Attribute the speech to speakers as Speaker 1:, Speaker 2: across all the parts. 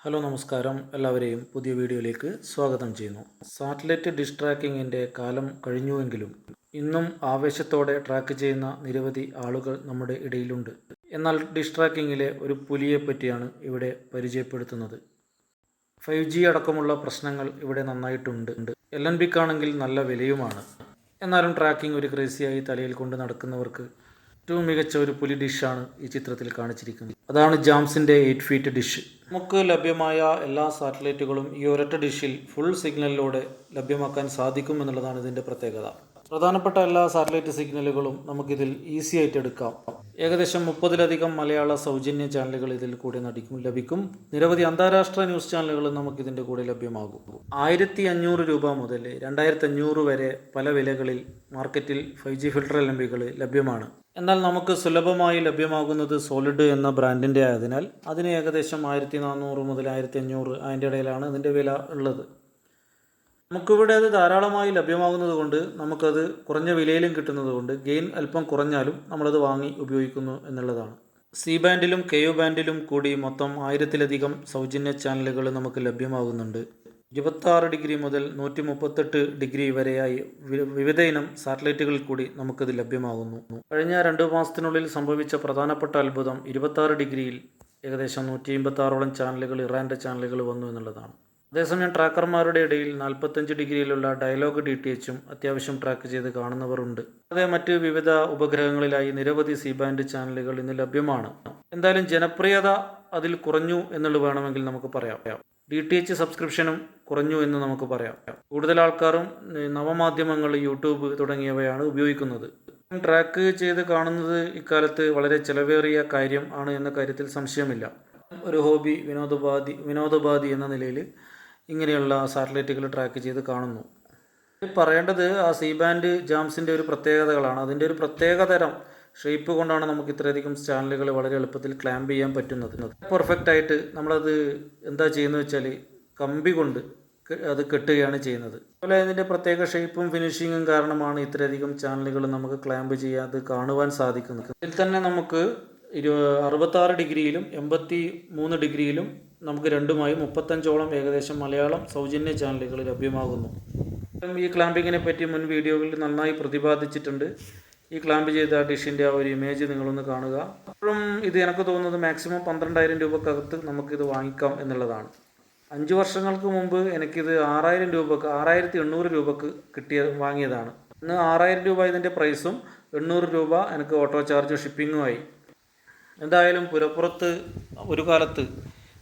Speaker 1: Hello നമസ്കാരം, എല്ലാവരെയും പുതിയ വീഡിയോയിലേക്ക് സ്വാഗതം ചെയ്യുന്നു. സാറ്റലൈറ്റ് ഡിഷ് ട്രാക്കിങ്ങിൻ്റെ കാലം കഴിഞ്ഞുവെങ്കിലും ഇന്നും ആവേശത്തോടെ ട്രാക്ക് ചെയ്യുന്ന നിരവധി ആളുകൾ നമ്മുടെ ഇടയിലുണ്ട്. എന്നാൽ ഡിഷ് ട്രാക്കിങ്ങിലെ ഒരു പുലിയെ പറ്റിയാണ് ഇവിടെ പരിചയപ്പെടുത്തുന്നത്. 5G അടക്കമുള്ള പ്രശ്നങ്ങൾ ഇവിടെ നന്നായിട്ടുണ്ട്. LNBക്കാണെങ്കിൽ നല്ല വിലയുമാണ്. എന്നാലും ട്രാക്കിംഗ് ഒരു ക്രേസിയായി തലയിൽ കൊണ്ട് നടക്കുന്നവർക്ക് ഏറ്റവും മികച്ച ഒരു പുലി ഡിഷാണ് ഈ ചിത്രത്തിൽ കാണിച്ചിരിക്കുന്നത്. അതാണ് ജാംസിൻ്റെ 8 ഫീറ്റ് ഡിഷ്. നമുക്ക് ലഭ്യമായ എല്ലാ സാറ്റലൈറ്റുകളും ഈ ഒരൊറ്റ ഡിഷിൽ ഫുൾ സിഗ്നലിലൂടെ ലഭ്യമാക്കാൻ സാധിക്കും എന്നുള്ളതാണ് ഇതിൻ്റെ പ്രത്യേകത. പ്രധാനപ്പെട്ട എല്ലാ സാറ്റലൈറ്റ് സിഗ്നലുകളും നമുക്കിതിൽ ഈസി ആയിട്ട് എടുക്കാം. ഏകദേശം 30-ലധികം മലയാള സൗജന്യ ചാനലുകൾ ഇതിൽ കൂടെ ലഭിക്കും. നിരവധി അന്താരാഷ്ട്ര ന്യൂസ് ചാനലുകളും നമുക്കിതിൻ്റെ കൂടെ ലഭ്യമാകും. 1500 രൂപ മുതൽ 2500 വരെ പല വിലകളിൽ മാർക്കറ്റിൽ 5G ഫിൽട്ടർ LNBകൾ ലഭ്യമാണ്. എന്നാൽ നമുക്ക് സുലഭമായി ലഭ്യമാകുന്നത് സോളിഡ് എന്ന ബ്രാൻഡിൻ്റെ ആയതിനാൽ അതിന് ഏകദേശം 1400 മുതൽ 1500 അതിൻ്റെ ഇടയിലാണ് അതിൻ്റെ വില ഉള്ളത്. നമുക്കിവിടെ അത് ധാരാളമായി ലഭ്യമാകുന്നത് കൊണ്ട് നമുക്കത് കുറഞ്ഞ വിലയിലും കിട്ടുന്നത് കൊണ്ട് ഗെയിൻ അല്പം കുറഞ്ഞാലും നമ്മളത് വാങ്ങി ഉപയോഗിക്കുന്നു എന്നുള്ളതാണ്. C ബാൻഡിലും KU ബാൻഡിലും കൂടി മൊത്തം 1000-ലധികം സൗജന്യ ചാനലുകൾ നമുക്ക് ലഭ്യമാകുന്നുണ്ട്. 26 ഡിഗ്രി മുതൽ 138 ഡിഗ്രി വരെയായി വിവിധ ഇനം സാറ്റലൈറ്റുകളിൽ കൂടി നമുക്കിത് ലഭ്യമാകുന്നു. കഴിഞ്ഞ 2 മാസത്തിനുള്ളിൽ സംഭവിച്ച പ്രധാനപ്പെട്ട അത്ഭുതം 26 ഡിഗ്രിയിൽ ഏകദേശം 156ഓളം ചാനലുകൾ, ഇറാൻ്റെ ചാനലുകൾ വന്നു എന്നുള്ളതാണ്. അതേസമയം ട്രാക്കർമാരുടെ ഇടയിൽ 45 ഡിഗ്രിയിലുള്ള ഡയലോഗ് DTHും അത്യാവശ്യം ട്രാക്ക് ചെയ്ത് കാണുന്നവരുണ്ട്. അതേ മറ്റ് വിവിധ ഉപഗ്രഹങ്ങളിലായി നിരവധി C ബാൻഡ് ചാനലുകൾ ഇന്ന് ലഭ്യമാണ്. എന്തായാലും ജനപ്രിയത അതിൽ കുറഞ്ഞു എന്നുള്ളത് വേണമെങ്കിൽ നമുക്ക് പറയാം. DTH സബ്സ്ക്രിപ്ഷനും കുറഞ്ഞു എന്ന് നമുക്ക് പറയാം. കൂടുതൽ ആൾക്കാരും നവമാധ്യമങ്ങൾ, യൂട്യൂബ് തുടങ്ങിയവയാണ് ഉപയോഗിക്കുന്നത്. ട്രാക്ക് ചെയ്ത് കാണുന്നത് ഇക്കാലത്ത് വളരെ ചിലവേറിയ കാര്യം ആണ് എന്ന കാര്യത്തിൽ സംശയമില്ല. ഒരു ഹോബി, വിനോദോപാധി എന്ന നിലയിൽ ഇങ്ങനെയുള്ള സാറ്റലൈറ്റുകൾ ട്രാക്ക് ചെയ്ത് കാണുന്നു. പറയേണ്ടത് ആ C ബാൻഡ് ജാംസിൻ്റെ ഒരു പ്രത്യേകതകളാണ്. അതിൻ്റെ ഒരു പ്രത്യേകതരം ഷേപ്പ് കൊണ്ടാണ് നമുക്ക് ഇത്രയധികം ചാനലുകൾ വളരെ എളുപ്പത്തിൽ ക്ലാമ്പ് ചെയ്യാൻ പറ്റുന്നത്. പെർഫെക്റ്റായിട്ട് നമ്മളത് എന്താ ചെയ്യുന്നത് വെച്ചാൽ കമ്പി കൊണ്ട് അത് കെട്ടുകയാണ് ചെയ്യുന്നത്. അതുപോലെ അതിൻ്റെ പ്രത്യേക ഷേപ്പും ഫിനിഷിങ്ങും കാരണമാണ് ഇത്രയധികം ചാനലുകൾ നമുക്ക് ക്ലാമ്പ് ചെയ്യാതെ കാണുവാൻ സാധിക്കുന്നത്. ഇതിൽ തന്നെ നമുക്ക് 66 ഡിഗ്രിയിലും 83 ഡിഗ്രിയിലും നമുക്ക് രണ്ടുമായി 35ഓളം ഏകദേശം മലയാളം സൗജന്യ ചാനലുകൾ ലഭ്യമാകുന്നു. ഈ ക്ലാമ്പിങ്ങിനെ പറ്റി മുൻ വീഡിയോകളിൽ നന്നായി പ്രതിപാദിച്ചിട്ടുണ്ട്. ഈ ക്ലാമ്പ് ചെയ്ത ഡിഷിൻ്റെ ആ ഒരു ഇമേജ് നിങ്ങളൊന്ന് കാണുക. അപ്പോഴും ഇത് എനിക്ക് തോന്നുന്നത് മാക്സിമം 12,000 രൂപക്കകത്ത് നമുക്കിത് വാങ്ങിക്കാം എന്നുള്ളതാണ്. 5 വർഷങ്ങൾക്ക് മുമ്പ് എനിക്കിത് 6,800 രൂപക്ക് വാങ്ങിയതാണ്. ഇന്ന് 6,000 രൂപ ഇതിൻ്റെ പ്രൈസും 800 രൂപ എനിക്ക് ഓട്ടോ ചാർജ് ഷിപ്പിങ്ങുമായി. എന്തായാലും പുരപ്പുറത്ത് ഒരു കാലത്ത്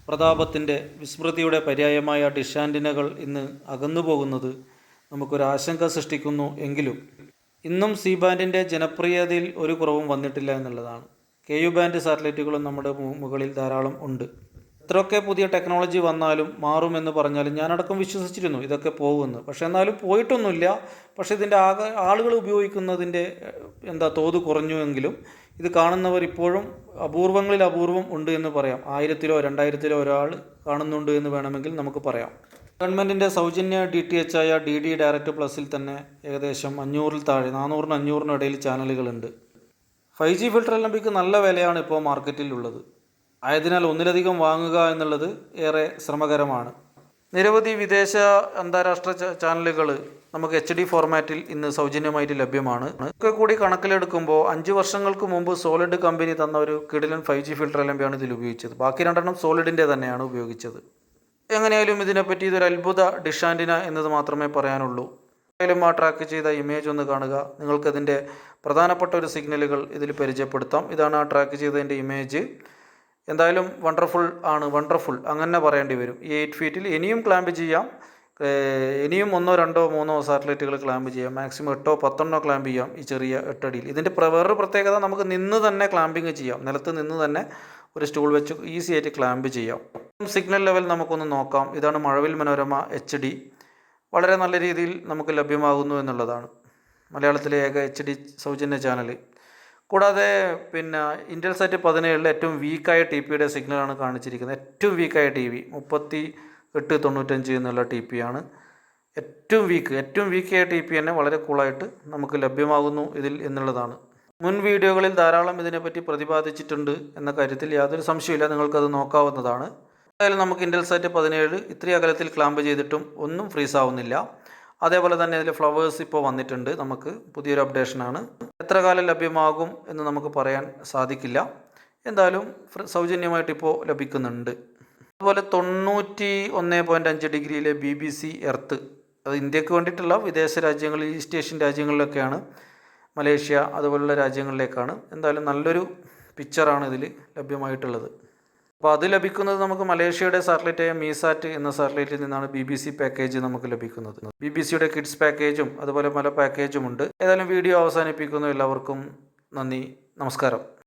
Speaker 1: പ്രതാപത്തിൻ്റെ, വിസ്മൃതിയുടെ പര്യായമായ ഡിഷ് ആൻറ്റിനകൾ ഇന്ന് അകന്നു പോകുന്നത് നമുക്കൊരാശങ്ക സൃഷ്ടിക്കുന്നു. എങ്കിലും ഇന്നും C ബാൻഡിൻ്റെ ജനപ്രിയതയിൽ ഒരു കുറവും വന്നിട്ടില്ല എന്നുള്ളതാണ്. KU ബാൻഡ് സാറ്റലൈറ്റുകളും നമ്മുടെ മുകളിൽ ധാരാളം ഉണ്ട്. എത്രയൊക്കെ പുതിയ ടെക്നോളജി വന്നാലും മാറുമെന്ന് പറഞ്ഞാലും ഞാനടക്കം വിശ്വസിച്ചിരുന്നു ഇതൊക്കെ പോകുമെന്ന്. പക്ഷേ എന്നാലും പോയിട്ടൊന്നുമില്ല. പക്ഷേ ഇതിൻ്റെ ആളുകൾ ഉപയോഗിക്കുന്നതിൻ്റെ തോത് കുറഞ്ഞുവെങ്കിലും ഇത് കാണുന്നവർ ഇപ്പോഴും അപൂർവങ്ങളിൽ അപൂർവം ഉണ്ട് എന്ന് പറയാം. 1000-ലോ 2000-ലോ ഒരാൾ കാണുന്നുണ്ട് എന്ന് വേണമെങ്കിൽ നമുക്ക് പറയാം. ഗവൺമെൻറ്റിൻ്റെ സൗജന്യ DTH ആയ DD ഡയറക്റ്റ് പ്ലസിൽ തന്നെ ഏകദേശം 500-ൽ താഴെ 400-500 ഇടയിൽ ചാനലുകളുണ്ട്. 5G ഫിൽട്ടർ LNBക്ക് നല്ല വിലയാണ് ഇപ്പോൾ മാർക്കറ്റിൽ ഉള്ളത്. ആയതിനാൽ ഒന്നിലധികം വാങ്ങുക എന്നുള്ളത് ഏറെ ശ്രമകരമാണ്. നിരവധി വിദേശ അന്താരാഷ്ട്ര ചാനലുകൾ നമുക്ക് HD ഫോർമാറ്റിൽ ഇന്ന് സൗജന്യമായിട്ട് ലഭ്യമാണ്. ഒക്കെ കൂടി കണക്കിലെടുക്കുമ്പോൾ 5 വർഷങ്ങൾക്ക് മുമ്പ് സോളിഡ് കമ്പനി തന്ന ഒരു കിടിലൻ 5G ഫിൽട്ടർ LNB ഇതിൽ ഉപയോഗിച്ചത്. ബാക്കി 2 സോളിഡിൻ്റെ തന്നെയാണ് ഉപയോഗിച്ചത്. എങ്ങനെയായാലും ഇതിനെപ്പറ്റി ഇതൊരു അത്ഭുത ഡിഷ് ആൻറ്റിന എന്നത് മാത്രമേ പറയാനുള്ളൂ. എന്തായാലും ആ ട്രാക്ക് ചെയ്ത ഇമേജ് ഒന്ന് കാണുക. നിങ്ങൾക്കതിൻ്റെ പ്രധാനപ്പെട്ട ഒരു സിഗ്നലുകൾ ഇതിൽ പരിചയപ്പെടുത്താം. ഇതാണ് ആ ട്രാക്ക് ചെയ്തതിൻ്റെ ഇമേജ്. എന്തായാലും വണ്ടർഫുൾ അങ്ങനെ പറയേണ്ടി വരും. ഈ 8 ഫീറ്റിൽ ഇനിയും ക്ലാമ്പ് ചെയ്യാം. ഇനിയും 1, 2, 3 സാറ്റലൈറ്റുകൾ ക്ലാമ്പ് ചെയ്യാം. മാക്സിമം 8, 10 ക്ലാമ്പ് ചെയ്യാം ഈ ചെറിയ 8 അടിയിൽ. ഇതിൻ്റെ വേറൊരു പ്രത്യേകത, നമുക്ക് നിന്ന് തന്നെ ക്ലാമ്പിങ് ചെയ്യാം. നിലത്ത് നിന്ന് തന്നെ ഒരു സ്റ്റൂൾ വെച്ച് ഈസി ആയിട്ട് ക്ലാമ്പ് ചെയ്യാം. സിഗ്നൽ ലെവൽ നമുക്കൊന്ന് നോക്കാം. ഇതാണ് മഴവിൽ മനോരമ HD. വളരെ നല്ല രീതിയിൽ നമുക്ക് ലഭ്യമാകുന്നു എന്നുള്ളതാണ്. മലയാളത്തിലെ ഏക HD സൗജന്യ ചാനൽ. കൂടാതെ ഇൻറ്റൽസാറ്റ് 17 ഏറ്റവും വീക്കായ TPയുടെ സിഗ്നലാണ് കാണിച്ചിരിക്കുന്നത്. ഏറ്റവും വീക്കായ TV 3895 എന്നുള്ള TP ആണ്. ഏറ്റവും വീക്കായ TP തന്നെ വളരെ കൂളായിട്ട് നമുക്ക് ലഭ്യമാകുന്നു ഇതിൽ എന്നുള്ളതാണ്. മുൻ വീഡിയോകളിൽ ധാരാളം ഇതിനെപ്പറ്റി പ്രതിപാദിച്ചിട്ടുണ്ട് എന്ന കാര്യത്തിൽ യാതൊരു സംശയമില്ല. നിങ്ങൾക്കത് നോക്കാവുന്നതാണ്. എന്തായാലും നമുക്ക് ഇൻറ്റൽസാറ്റ് 17 ഇത്രയും അകലത്തിൽ ക്ലാമ്പ് ചെയ്തിട്ടും ഒന്നും ഫ്രീസ് ആവുന്നില്ല. അതേപോലെ തന്നെ ഇതിൽ ഫ്ലവേഴ്സ് ഇപ്പോൾ വന്നിട്ടുണ്ട്. നമുക്ക് പുതിയൊരു അപ്ഡേഷനാണ്. എത്ര കാലം ലഭ്യമാകും എന്ന് നമുക്ക് പറയാൻ സാധിക്കില്ല. എന്തായാലും സൗജന്യമായിട്ട് ഇപ്പോൾ ലഭിക്കുന്നുണ്ട്. അതുപോലെ 91.5 ഡിഗ്രിയിലെ BBC എർത്ത്, അത് ഇന്ത്യക്ക് വേണ്ടിയിട്ടുള്ള വിദേശ രാജ്യങ്ങളിൽ, ഈസ്റ്റ് ഏഷ്യൻ രാജ്യങ്ങളിലൊക്കെയാണ്, മലേഷ്യ അതുപോലുള്ള രാജ്യങ്ങളിലേക്കാണ്. എന്തായാലും നല്ലൊരു പിക്ചറാണ് ഇതിൽ ലഭ്യമായിട്ടുള്ളത്. അപ്പോൾ അത് ലഭിക്കുന്നത് നമുക്ക് മലേഷ്യയുടെ സാറ്റലൈറ്റായ മീസാറ്റ് എന്ന സാറ്റലൈറ്റിൽ നിന്നാണ് BBC പാക്കേജ് നമുക്ക് ലഭിക്കുന്നത്. BBCയുടെ കിഡ്സ് പാക്കേജും അതുപോലെ പല പാക്കേജും ഉണ്ട്. ഏതായാലും വീഡിയോ അവസാനിപ്പിക്കുന്നു. എല്ലാവർക്കും നന്ദി, നമസ്കാരം.